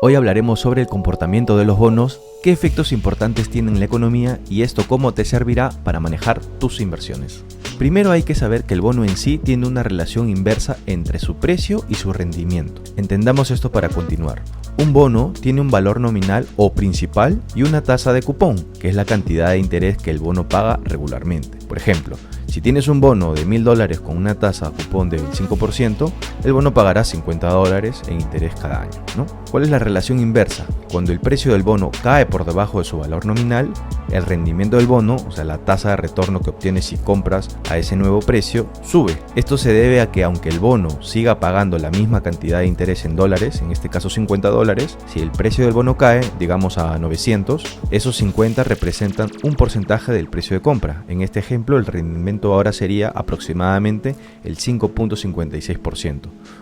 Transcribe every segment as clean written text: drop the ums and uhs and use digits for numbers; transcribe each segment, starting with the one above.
Hoy hablaremos sobre el comportamiento de los bonos, qué efectos importantes tienen en la economía y esto cómo te servirá para manejar tus inversiones. Primero hay que saber que el bono en sí tiene una relación inversa entre su precio y su rendimiento. Entendamos esto para continuar. Un bono tiene un valor nominal o principal y una tasa de cupón, que es la cantidad de interés que el bono paga regularmente. Por ejemplo, si tienes un bono de $1000 con una tasa de cupón del 5%, el bono pagará $50 en interés cada año, ¿no? ¿Cuál es la relación inversa? Cuando el precio del bono cae por debajo de su valor nominal, el rendimiento del bono, o sea la tasa de retorno que obtienes si compras a ese nuevo precio, sube. Esto se debe a que aunque el bono siga pagando la misma cantidad de interés en dólares, en este caso $50, si el precio del bono cae, digamos a 900, esos 50 representan un porcentaje del precio de compra. En este ejemplo, el rendimiento ahora sería aproximadamente el 5.56%,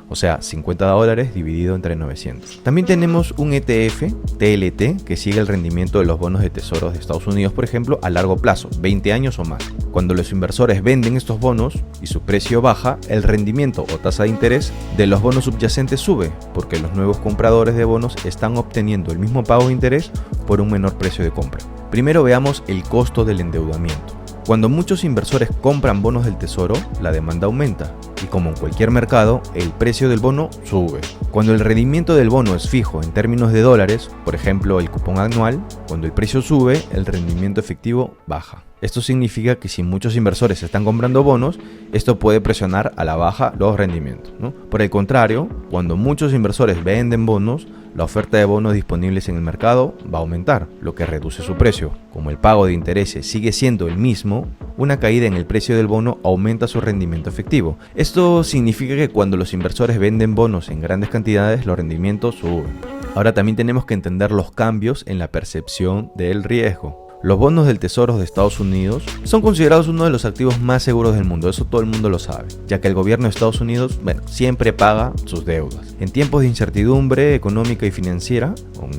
o sea, $50 dividido entre 900. También tenemos un ETF, TLT, que sigue el rendimiento de los bonos de tesoros de Estados Unidos, por ejemplo, a largo plazo, 20 años o más. Cuando los inversores venden estos bonos y su precio baja, el rendimiento o tasa de interés de los bonos subyacentes sube, porque los nuevos compradores de bonos están obteniendo el mismo pago de interés por un menor precio de compra. Primero veamos el costo del endeudamiento. Cuando muchos inversores compran bonos del tesoro, la demanda aumenta y como en cualquier mercado, el precio del bono sube. Cuando el rendimiento del bono es fijo en términos de dólares, por ejemplo el cupón anual, cuando el precio sube, el rendimiento efectivo baja. Esto significa que si muchos inversores están comprando bonos, esto puede presionar a la baja los rendimientos, ¿no? Por el contrario, cuando muchos inversores venden bonos, la oferta de bonos disponibles en el mercado va a aumentar, lo que reduce su precio. Como el pago de intereses sigue siendo el mismo, una caída en el precio del bono aumenta su rendimiento efectivo. Esto significa que cuando los inversores venden bonos en grandes cantidades, los rendimientos suben. Ahora también tenemos que entender los cambios en la percepción del riesgo. Los bonos del Tesoro de Estados Unidos son considerados uno de los activos más seguros del mundo, eso todo el mundo lo sabe, ya que el gobierno de Estados Unidos, siempre paga sus deudas. En tiempos de incertidumbre económica y financiera,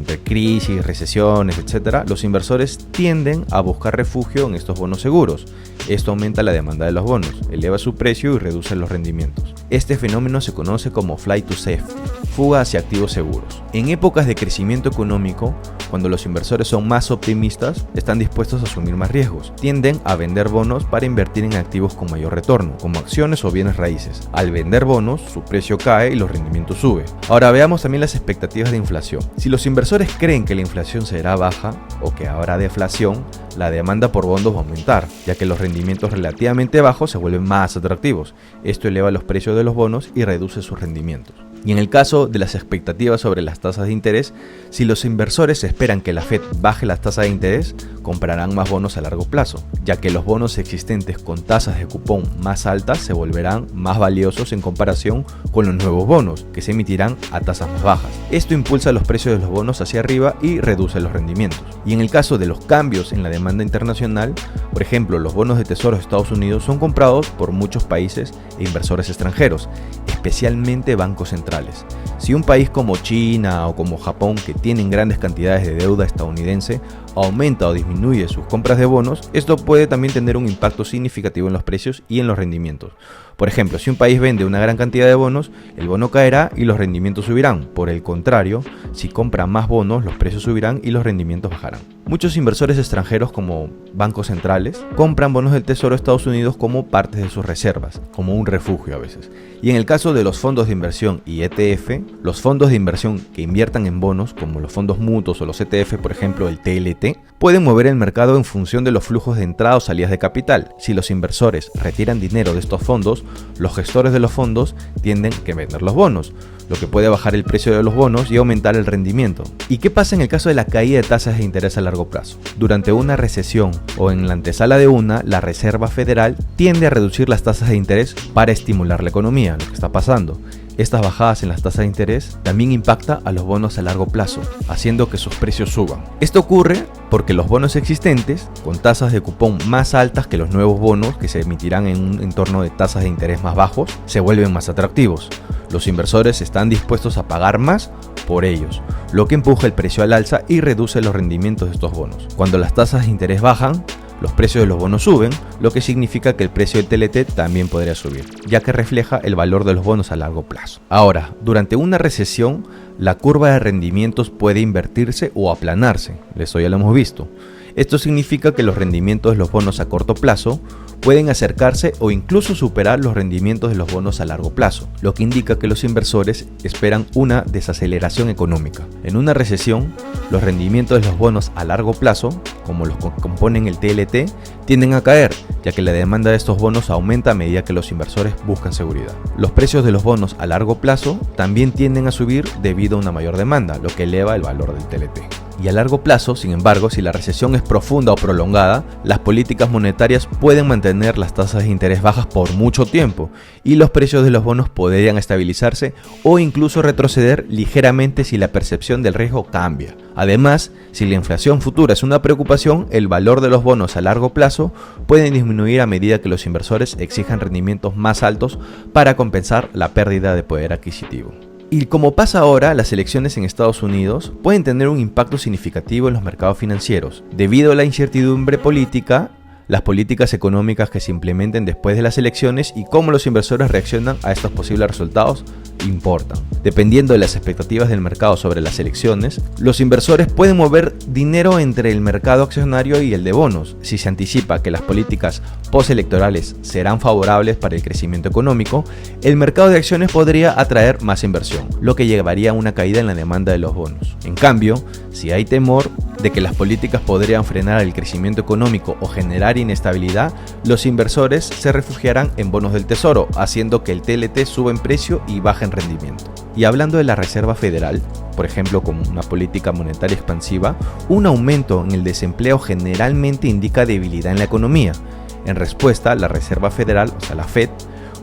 de crisis, recesiones, etc., los inversores tienden a buscar refugio en estos bonos seguros. Esto aumenta la demanda de los bonos, eleva su precio y reduce los rendimientos. Este fenómeno se conoce como flight to safety, fuga hacia activos seguros. En épocas de crecimiento económico, cuando los inversores son más optimistas, están dispuestos a asumir más riesgos. Tienden a vender bonos para invertir en activos con mayor retorno, como acciones o bienes raíces. Al vender bonos, su precio cae y los rendimientos suben. Ahora veamos también las expectativas de inflación. Si los inversores creen que la inflación será baja o que habrá deflación, la demanda por bonos va a aumentar, ya que los rendimientos relativamente bajos se vuelven más atractivos. Esto eleva los precios de los bonos y reduce sus rendimientos. Y en el caso de las expectativas sobre las tasas de interés, si los inversores esperan que la Fed baje las tasas de interés, comprarán más bonos a largo plazo, ya que los bonos existentes con tasas de cupón más altas se volverán más valiosos en comparación con los nuevos bonos, que se emitirán a tasas más bajas. Esto impulsa los precios de los bonos hacia arriba y reduce los rendimientos. Y en el caso de los cambios en la demanda internacional, por ejemplo, los bonos de tesoro de Estados Unidos son comprados por muchos países e inversores extranjeros, especialmente bancos centrales. Si un país como China o como Japón, que tienen grandes cantidades de deuda estadounidense, aumenta o disminuye sus compras de bonos, esto puede también tener un impacto significativo en los precios y en los rendimientos. Por ejemplo, si un país vende una gran cantidad de bonos, el bono caerá y los rendimientos subirán. Por el contrario, si compra más bonos, los precios subirán y los rendimientos bajarán. Muchos inversores extranjeros, como bancos centrales, compran bonos del Tesoro de Estados Unidos como parte de sus reservas, como un refugio a veces. Y en el caso de los fondos de inversión y ETF, los fondos de inversión que inviertan en bonos, como los fondos mutuos o los ETF, por ejemplo el TLT, pueden mover el mercado en función de los flujos de entrada o salidas de capital. Si los inversores retiran dinero de estos fondos, los gestores de los fondos tienden a vender los bonos, lo que puede bajar el precio de los bonos y aumentar el rendimiento. ¿Y qué pasa en el caso de la caída de tasas de interés a largo plazo? Durante una recesión o en la antesala de una, la Reserva Federal tiende a reducir las tasas de interés para estimular la economía, lo que está pasando. Estas bajadas en las tasas de interés también impacta a los bonos a largo plazo, haciendo que sus precios suban. Esto ocurre porque los bonos existentes, con tasas de cupón más altas que los nuevos bonos que se emitirán en un entorno de tasas de interés más bajos, se vuelven más atractivos. Los inversores están dispuestos a pagar más por ellos, lo que empuja el precio al alza y reduce los rendimientos de estos bonos. Cuando las tasas de interés bajan, Los precios de los bonos suben, lo que significa que el precio del TLT también podría subir, ya que refleja el valor de los bonos a largo plazo. Ahora, durante una recesión, la curva de rendimientos puede invertirse o aplanarse, eso ya lo hemos visto. Esto significa que los rendimientos de los bonos a corto plazo pueden acercarse o incluso superar los rendimientos de los bonos a largo plazo, lo que indica que los inversores esperan una desaceleración económica. En una recesión, los rendimientos de los bonos a largo plazo, como los que componen el TLT, tienden a caer, ya que la demanda de estos bonos aumenta a medida que los inversores buscan seguridad. Los precios de los bonos a largo plazo también tienden a subir debido a una mayor demanda, lo que eleva el valor del TLT. Y a largo plazo, sin embargo, si la recesión es profunda o prolongada, las políticas monetarias pueden mantener las tasas de interés bajas por mucho tiempo y los precios de los bonos podrían estabilizarse o incluso retroceder ligeramente si la percepción del riesgo cambia. Además, si la inflación futura es una preocupación, el valor de los bonos a largo plazo puede disminuir a medida que los inversores exijan rendimientos más altos para compensar la pérdida de poder adquisitivo. Y como pasa ahora, las elecciones en Estados Unidos pueden tener un impacto significativo en los mercados financieros. Debido a la incertidumbre política, las políticas económicas que se implementen después de las elecciones y cómo los inversores reaccionan a estos posibles resultados importan. Dependiendo de las expectativas del mercado sobre las elecciones, los inversores pueden mover dinero entre el mercado accionario y el de bonos. Si se anticipa que las políticas postelectorales serán favorables para el crecimiento económico, el mercado de acciones podría atraer más inversión, lo que llevaría a una caída en la demanda de los bonos. En cambio, si hay temor de que las políticas podrían frenar el crecimiento económico o generar inestabilidad, los inversores se refugiarán en bonos del tesoro, haciendo que el TLT suba en precio y baje en rendimiento. Y hablando de la Reserva Federal, por ejemplo con una política monetaria expansiva, un aumento en el desempleo generalmente indica debilidad en la economía. En respuesta, la Reserva Federal, o sea la Fed,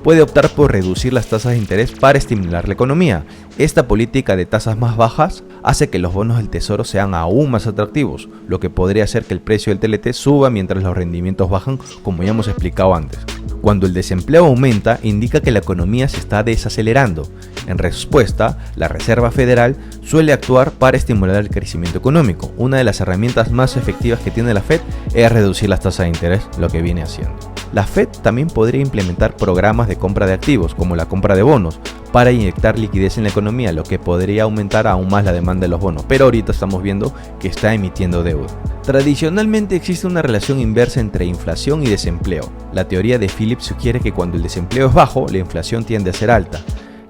puede optar por reducir las tasas de interés para estimular la economía. Esta política de tasas más bajas hace que los bonos del tesoro sean aún más atractivos, lo que podría hacer que el precio del TLT suba mientras los rendimientos bajan, como ya hemos explicado antes. Cuando el desempleo aumenta, indica que la economía se está desacelerando. En respuesta, la Reserva Federal suele actuar para estimular el crecimiento económico. Una de las herramientas más efectivas que tiene la Fed es reducir las tasas de interés, lo que viene haciendo. La Fed también podría implementar programas de compra de activos, como la compra de bonos, para inyectar liquidez en la economía, lo que podría aumentar aún más la demanda de los bonos, pero ahorita estamos viendo que está emitiendo deuda. Tradicionalmente existe una relación inversa entre inflación y desempleo. La teoría de Phillips sugiere que cuando el desempleo es bajo, la inflación tiende a ser alta,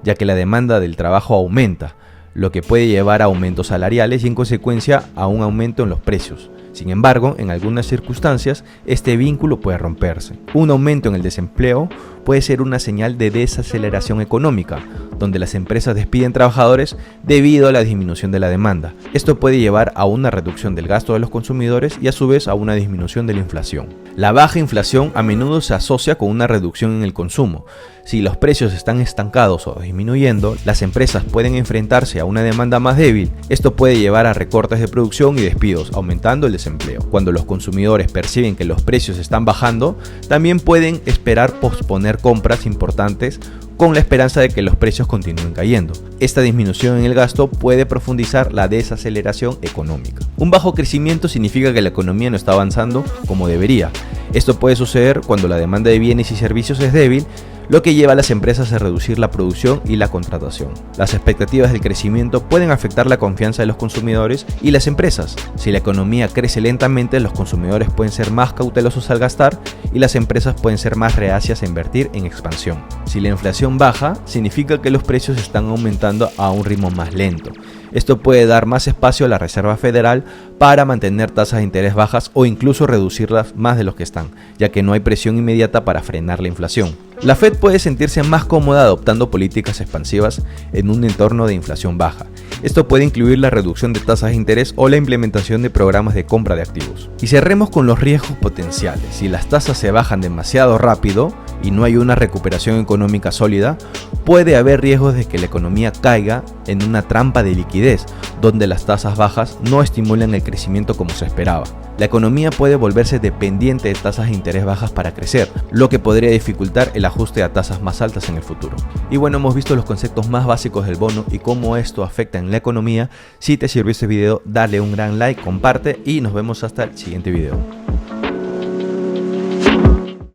ya que la demanda del trabajo aumenta, lo que puede llevar a aumentos salariales y en consecuencia a un aumento en los precios. Sin embargo, en algunas circunstancias, este vínculo puede romperse. Un aumento en el desempleo puede ser una señal de desaceleración económica, donde las empresas despiden trabajadores debido a la disminución de la demanda. Esto puede llevar a una reducción del gasto de los consumidores y a su vez a una disminución de la inflación. La baja inflación a menudo se asocia con una reducción en el consumo. Si los precios están estancados o disminuyendo, las empresas pueden enfrentarse a una demanda más débil. Esto puede llevar a recortes de producción y despidos, aumentando el desempleo. Cuando los consumidores perciben que los precios están bajando, también pueden esperar posponer compras importantes con la esperanza de que los precios continúen cayendo. Esta disminución en el gasto puede profundizar la desaceleración económica. Un bajo crecimiento significa que la economía no está avanzando como debería. Esto puede suceder cuando la demanda de bienes y servicios es débil, lo que lleva a las empresas a reducir la producción y la contratación. Las expectativas del crecimiento pueden afectar la confianza de los consumidores y las empresas. Si la economía crece lentamente, los consumidores pueden ser más cautelosos al gastar y las empresas pueden ser más reacias a invertir en expansión. Si la inflación baja, significa que los precios están aumentando a un ritmo más lento. Esto puede dar más espacio a la Reserva Federal para mantener tasas de interés bajas o incluso reducirlas más de lo que están, ya que no hay presión inmediata para frenar la inflación. La Fed puede sentirse más cómoda adoptando políticas expansivas en un entorno de inflación baja. Esto puede incluir la reducción de tasas de interés o la implementación de programas de compra de activos. Y cerremos con los riesgos potenciales. Si las tasas se bajan demasiado rápido y no hay una recuperación económica sólida, puede haber riesgos de que la economía caiga en una trampa de liquidez, donde las tasas bajas no estimulan el crecimiento como se esperaba. La economía puede volverse dependiente de tasas de interés bajas para crecer, lo que podría dificultar el ajuste a tasas más altas en el futuro. Y bueno, hemos visto los conceptos más básicos del bono y cómo esto afecta en la economía. Si te sirvió este video, dale un gran like, comparte y nos vemos hasta el siguiente video.